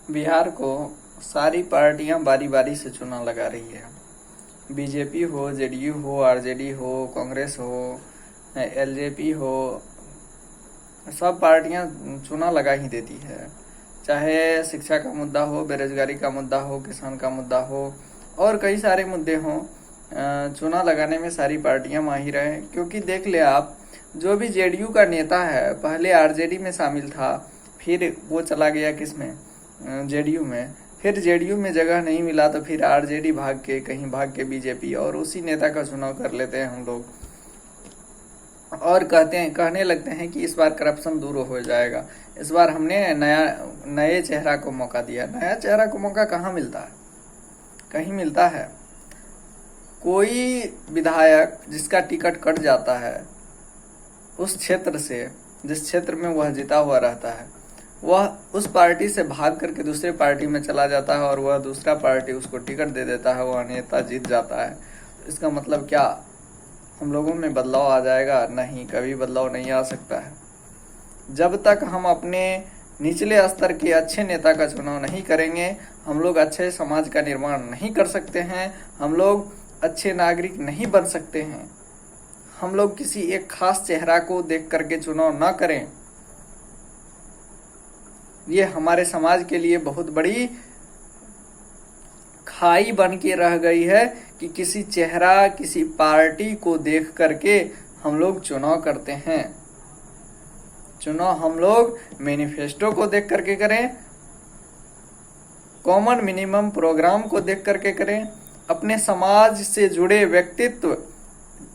बिहार को सारी पार्टियां बारी बारी से चुनाव लगा रही है। बीजेपी हो, जेडीयू हो, आरजेडी हो, कांग्रेस हो, एलजेपी हो, सब पार्टियां चुनाव लगा ही देती है। चाहे शिक्षा का मुद्दा हो, बेरोजगारी का मुद्दा हो, किसान का मुद्दा हो और कई सारे मुद्दे हों, चुनाव लगाने में सारी पार्टियां माहिर हैं। क्योंकि देख ले आप, जो भी जेडीयू का नेता है पहले आरजेडी में शामिल था, फिर वो चला गया किसमें, जेडीयू में। फिर जेडीयू में जगह नहीं मिला तो फिर आरजेडी कहीं भाग के बीजेपी, और उसी नेता का चुनाव कर लेते हैं हम लोग और कहने लगते हैं कि इस बार करप्शन दूर हो जाएगा। इस बार हमने नए चेहरा को मौका दिया। नया चेहरा को मौका कहाँ मिलता है? कहीं मिलता है? कोई विधायक जिसका टिकट कट जाता है उस क्षेत्र से, जिस क्षेत्र में वह जीता हुआ रहता है, वह उस पार्टी से भाग करके दूसरे पार्टी में चला जाता है और वह दूसरा पार्टी उसको टिकट दे देता है, वह नेता जीत जाता है। इसका मतलब क्या हम लोगों में बदलाव आ जाएगा? नहीं, कभी बदलाव नहीं आ सकता है। जब तक हम अपने निचले स्तर के अच्छे नेता का चुनाव नहीं करेंगे, हम लोग अच्छे समाज का निर्माण नहीं कर सकते हैं, हम लोग अच्छे नागरिक नहीं बन सकते हैं। हम लोग किसी एक खास चेहरा को देख करके चुनाव ना करें, ये हमारे समाज के लिए बहुत बड़ी खाई बन के रह गई है कि किसी चेहरा, किसी पार्टी को देख करके हम लोग चुनाव करते हैं। चुनाव हम लोग मैनिफेस्टो को देख करके करें, कॉमन मिनिमम प्रोग्राम को देख करके करें, अपने समाज से जुड़े व्यक्तित्व,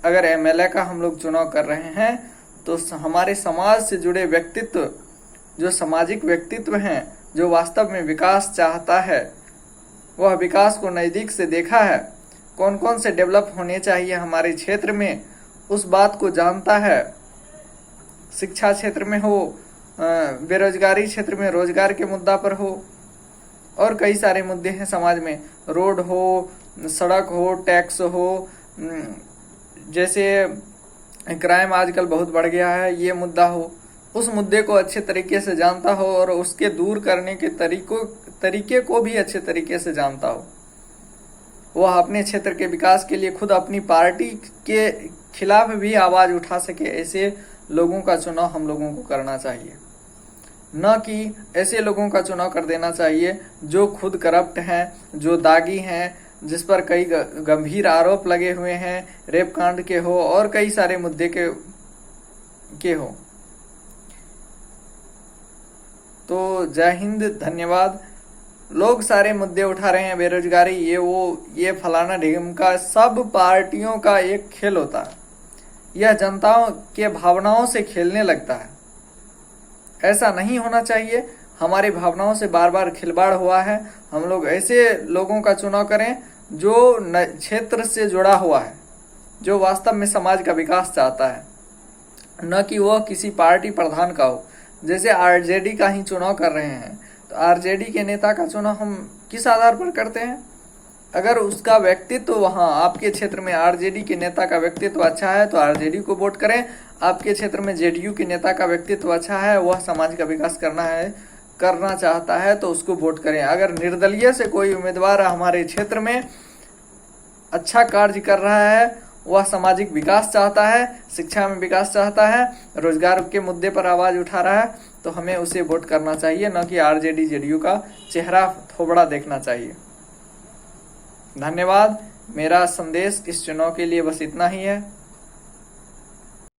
अगर एमएलए का हम लोग चुनाव कर रहे हैं तो हमारे समाज से जुड़े व्यक्तित्व, जो सामाजिक व्यक्तित्व हैं, जो वास्तव में विकास चाहता है, वह विकास को नज़दीक से देखा है, कौन कौन से डेवलप होने चाहिए हमारे क्षेत्र में, उस बात को जानता है। शिक्षा क्षेत्र में हो, बेरोजगारी क्षेत्र में रोजगार के मुद्दा पर हो, और कई सारे मुद्दे हैं समाज में, रोड हो, सड़क हो, टैक्स हो, जैसे क्राइम आजकल बहुत बढ़ गया है, ये मुद्दा हो, उस मुद्दे को अच्छे तरीके से जानता हो और उसके दूर करने के तरीके को भी अच्छे तरीके से जानता हो। वह अपने क्षेत्र के विकास के लिए खुद अपनी पार्टी के खिलाफ भी आवाज उठा सके, ऐसे लोगों का चुनाव हम लोगों को करना चाहिए। न कि ऐसे लोगों का चुनाव कर देना चाहिए जो खुद करप्ट हैं, जो दागी हैं, जिस पर कई गंभीर आरोप लगे हुए हैं, रेप कांड के हो और कई सारे मुद्दे के हो। तो जय हिंद, धन्यवाद। लोग सारे मुद्दे उठा रहे हैं, बेरोजगारी, ये वो, ये फलाना ढिमका, सब पार्टियों का एक खेल होता है। यह जनताओं के भावनाओं से खेलने लगता है। ऐसा नहीं होना चाहिए। हमारी भावनाओं से बार बार खिलवाड़ हुआ है। हम लोग ऐसे लोगों का चुनाव करें जो क्षेत्र से जुड़ा हुआ है, जो वास्तव में समाज का विकास चाहता है, न कि वह किसी पार्टी प्रधान का हो। जैसे आरजेडी का ही चुनाव कर रहे हैं, तो आरजेडी के नेता का चुनाव हम किस आधार पर करते हैं? अगर उसका व्यक्तित्व वहाँ आपके क्षेत्र में आरजेडी के नेता का व्यक्तित्व अच्छा है तो आरजेडी को वोट करें। आपके क्षेत्र में जेडीयू के नेता का व्यक्तित्व अच्छा है, वह समाज का विकास करना चाहता है तो उसको वोट करें। अगर निर्दलीय से कोई उम्मीदवार हमारे क्षेत्र में अच्छा कार्य कर रहा है, वह सामाजिक विकास चाहता है, शिक्षा में विकास चाहता है, रोजगार के मुद्दे पर आवाज उठा रहा है, तो हमें उसे वोट करना चाहिए, न कि आरजेडी जेडीयू का चेहरा थोबड़ा देखना चाहिए। धन्यवाद। मेरा संदेश इस चुनाव के लिए बस इतना ही है।